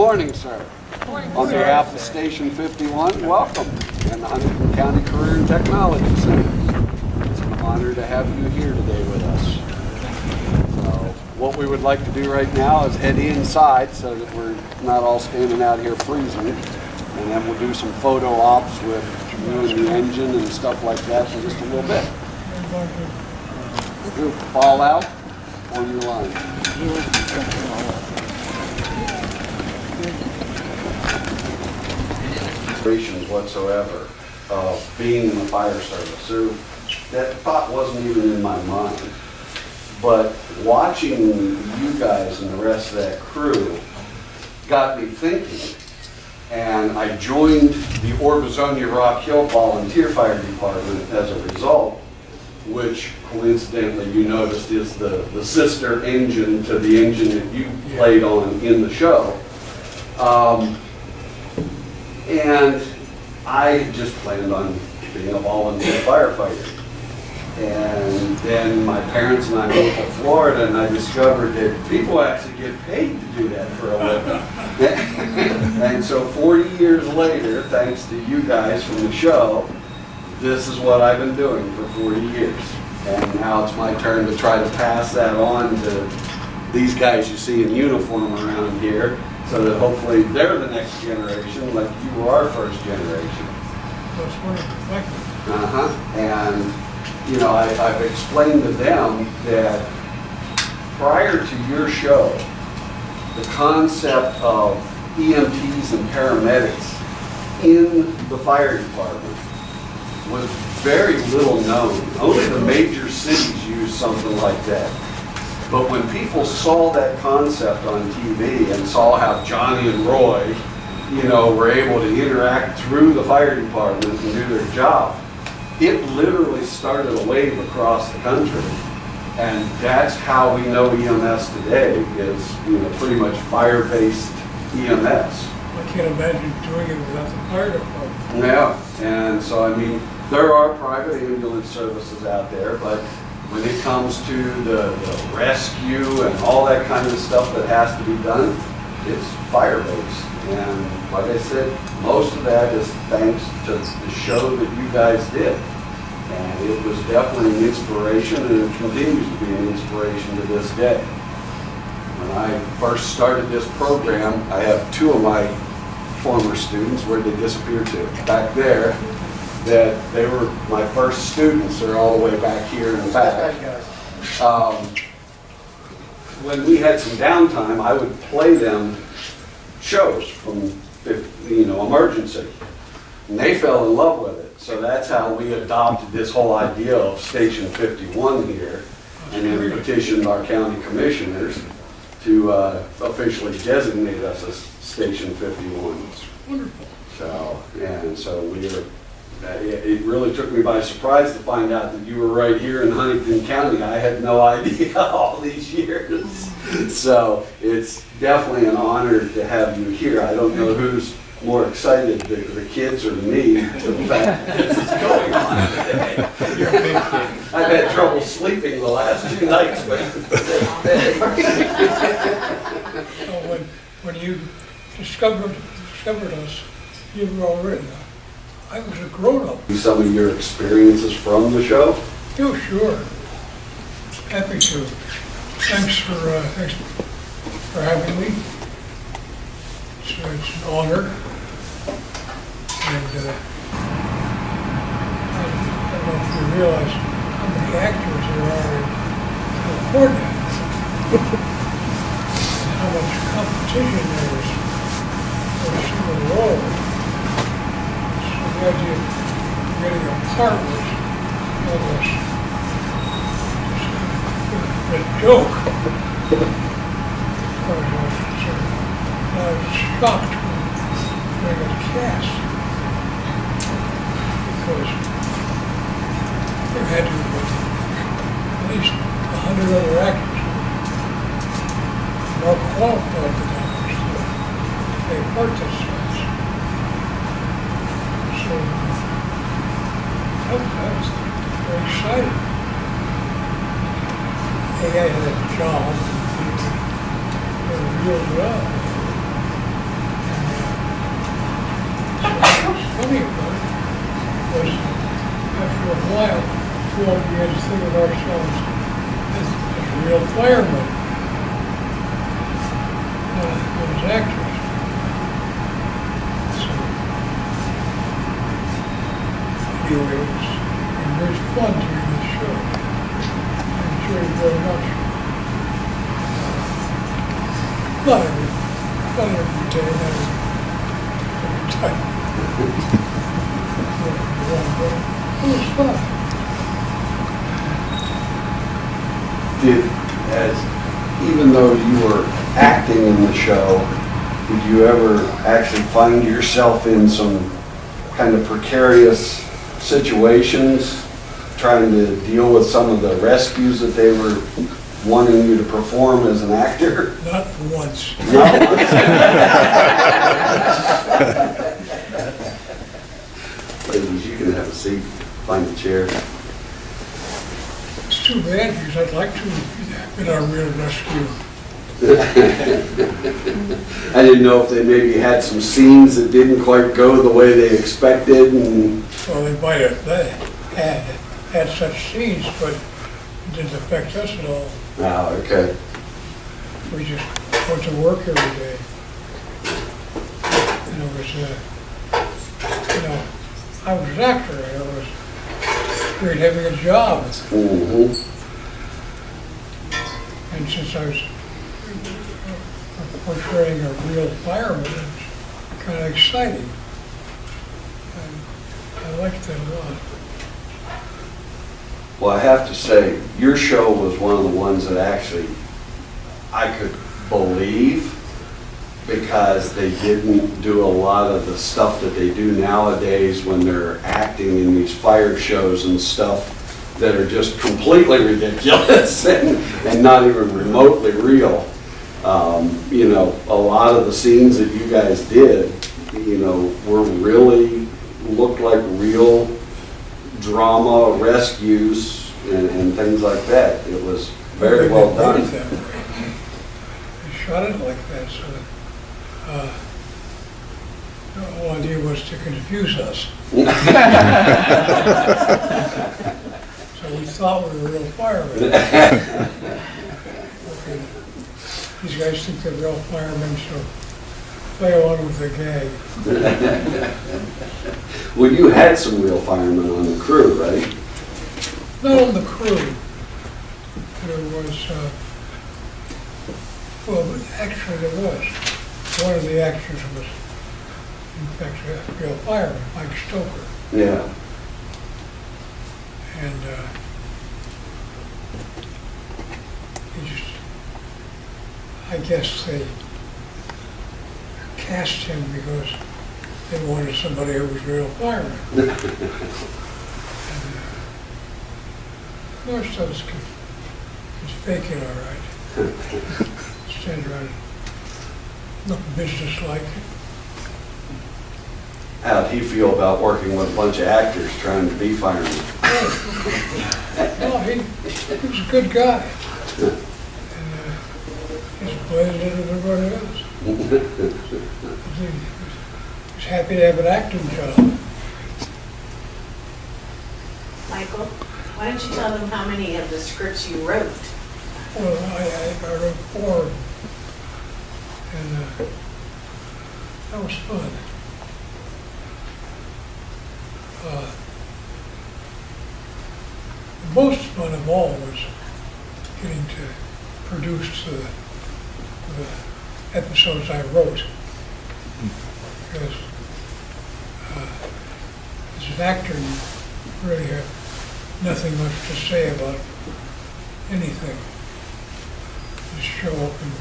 morning, sir. Good morning. On behalf of Station 51, welcome, and the Huntington County Career and Technology Center. It's an honor to have you here today with us. So, what we would like to do right now is head inside so that we're not all standing out here freezing, and then we'll do some photo ops with you and the engine and stuff like that in just a little bit. Fall out on your line. Whatsoever of being in the fire service. So that thought wasn't even in my mind. But watching you guys and the rest of that crew got me thinking. And I joined the Orbizonia Rock Hill Volunteer Fire Department as a result, which coincidentally you noticed is the sister engine to the engine that you played on in the show. And I had just planned on being a volunteer firefighter. And then my parents and I moved to Florida, and I discovered that people actually get paid to do that for a living. And so 40 years later, thanks to you guys from the show, this is what I've been doing for 40 years. And now it's my turn to try to pass that on to these guys you see in uniform around here, so that hopefully they're the next generation, like you were our first generation. That's wonderful. Thank you. And, you know, I've explained to them that prior to your show, the concept of EMTs and paramedics in the fire department was very little known. Only the major cities use something like that. But when people saw that concept on TV and saw how Johnny and Roy, you know, were able to interact through the fire department and do their job, it literally started a wave across the country. And that's how we know EMS today is, you know, pretty much fire-based EMS. I can't imagine doing it without the fire department. Yeah, and so, I mean, there are private ambulance services out there, but when it comes to the rescue and all that kind of stuff that has to be done, it's fire-based. And like I said, most of that is thanks to the show that you guys did. And it was definitely an inspiration, and it continues to be an inspiration to this day. When I first started this program, I have two of my former students, where they disappeared to? Back there. That they were my first students. They're all the way back here in the back. When we had some downtime, I would play them shows from, you know, emergency. And they fell in love with it. So that's how we adopted this whole idea of Station 51 here, and then we petitioned our county commissioners to officially designate us as Station 51. Wonderful. So, and so we are. It really took me by surprise to find out that you were right here in Huntington County. I had no idea all these years. So it's definitely an honor to have you here. I don't know who's more excited, the kids or me, the fact that this is going on today. I've had trouble sleeping the last 2 nights. So when you discovered us, you were already. I was a grown-up. Some of your experiences from the show? Oh, sure. Happy to. Thanks for having me. It's an honor. And I don't know if you realize how many actors there are in California. And how much competition there is for a single role. The idea of getting a part was almost a joke. I was shocked when I got cast because there had to have been at least 100 other actors more qualified than others to play a part this size. So I was very excited. I had a job, a real job. about it was after a while, we all began to think of ourselves as real firemen, not as actors. So, anyway, it was great fun doing this show. I enjoyed it very much. Not every day, not every time. It was fun. Even though you were acting in the show, did you ever actually find yourself in some kind of precarious situations, trying to deal with some of the rescues that they were wanting you to perform as an actor? Not once. Not once. Ladies, you can have a seat, find a chair. It's too bad because I'd like to have been on Real Rescue. I didn't know if they maybe had some scenes that didn't quite go the way they expected, and Well, they might have had such scenes, but it didn't affect us at all. oh, okay. We just went to work every day. And it was, I was an actor, and it was great having a job. Mm-hmm. And since I was portraying a real fireman, it's kind of exciting. And I liked that a lot. Well, I have to say, your show was one of the ones that actually I could believe, because they didn't do a lot of the stuff that they do nowadays when they're acting in these fire shows and stuff that are just completely ridiculous and not even remotely real. A lot of the scenes that you guys did, were really, looked like real drama, rescues, and things like that. It was very well They done. made it that way. They shot it like that, so the whole idea was to confuse us. So we thought we were real firemen. Okay. These guys think they're real firemen, so play along with the gag. Well, you had some real firemen on the crew, right? Not on the crew. There was, actually there was. One of the actors was, in fact, a real fireman, Mike Stoker. Yeah. And I guess they cast him because they wanted somebody who was a real fireman. And, the rest of us could fake it all right. Stand around, look businesslike. How did he feel about working with a bunch of actors trying to be firemen? Well, he was a good guy. And he's as blazed as everybody else. He was happy to have an acting job. Michael, why don't you tell them how many of the scripts you wrote? Well, I wrote 4. And that was fun. The most fun of all was getting to produce the episodes I wrote. Because as an actor, you really have nothing much to say about anything. Just show up and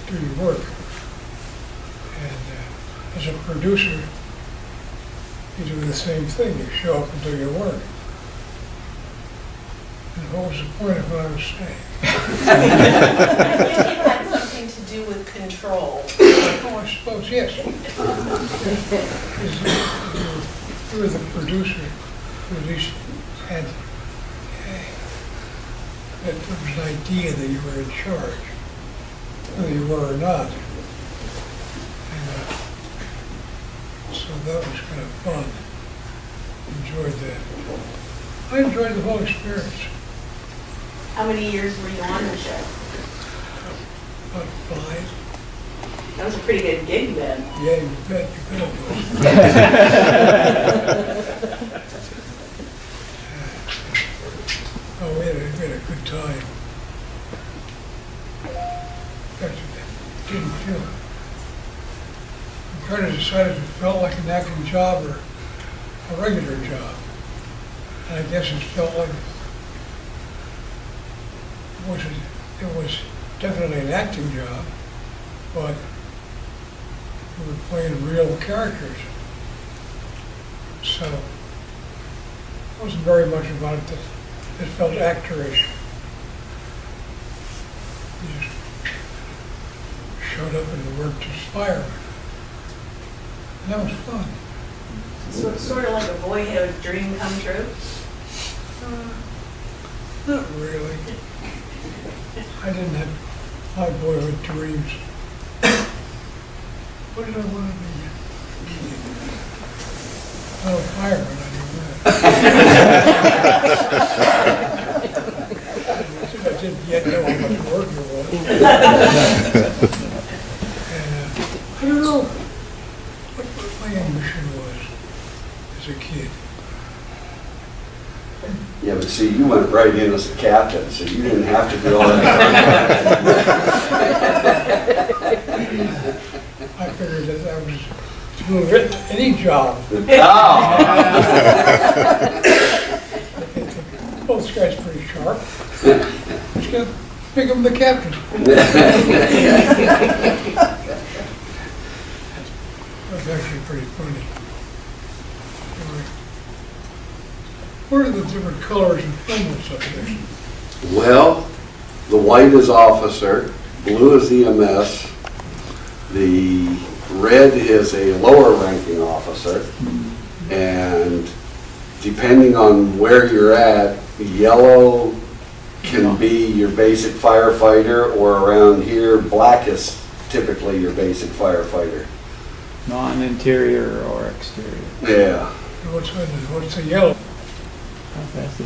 do your work. And as a producer, you do the same thing. You show up and do your work. And what was the point of what I was saying? I think it had something to do with control. Oh, I suppose, yes. You were the producer, who at least had, that there was an idea that you were in charge, whether you were or not. And so that was kind of fun. enjoyed that. I enjoyed the whole experience. How many years were you on the show? About 5. That was a pretty good gig then. Yeah, you bet, you could have. Oh, we had a good time. In fact, it didn't feel. I'm trying to decide if it felt like an acting job or a regular job. And I guess it felt like it was definitely an acting job, but we were playing real characters. So it wasn't very much about it that it felt actorish. We just showed up and worked as firemen. And that was fun. So it's sort of like a boyhood dream come true. Not really. I didn't have my boyhood dreams. What did I want to be? Oh, fireman, I knew that. I didn't yet know how much work it was. And I don't know what my ambition was as a kid. Yeah, but see, you went right in as a captain, so you didn't have to do all that. I figured that I was doing any job. Oh. Well, this guy's pretty sharp. Just gonna make him the captain. That's actually pretty funny. Anyway, what are the different colors in film subdivision? Well, the white is officer, blue is EMS, the red is a lower ranking officer, and depending on where you're at, yellow can be your basic firefighter, or around here, black is typically your basic firefighter. Non-interior or exterior. Yeah. What's the yellow?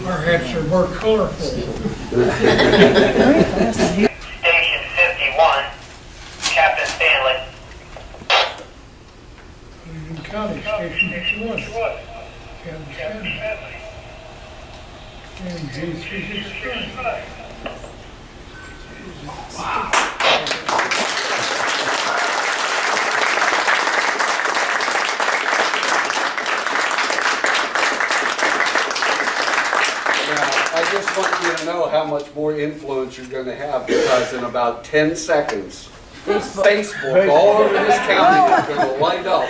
Our hats are more colorful. Station 51, Captain Stanley. Union County, Station 51. Captain Stanley. And G365. I just want you to know how much more influence you're going to have, because in about 10 seconds, Facebook all over this county is going to light up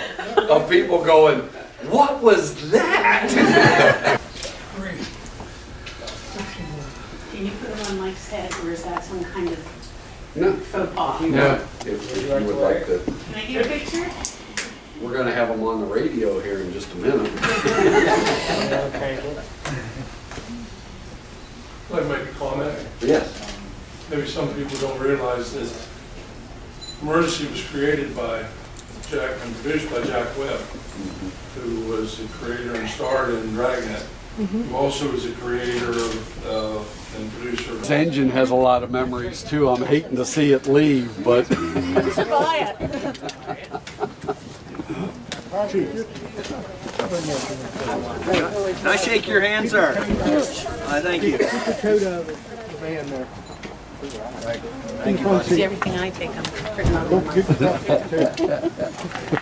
of people going, "What was that?" Great. Can you put it on Mike's head, or is that some kind of No, faux pas? no. If you would like to, Can I get a picture? we're going to have them on the radio here in just a minute. I'd like to make a comment. Yes. Maybe some people don't realize that Emergency was created by Jack and produced by Jack Webb, who was the creator and starred in Dragnet, who also is a creator and producer. This engine has a lot of memories too. I'm hating to see it leave, but. Buy it. Can I shake your hand, sir? Thank you. Thank you. See everything I take, I'm putting on.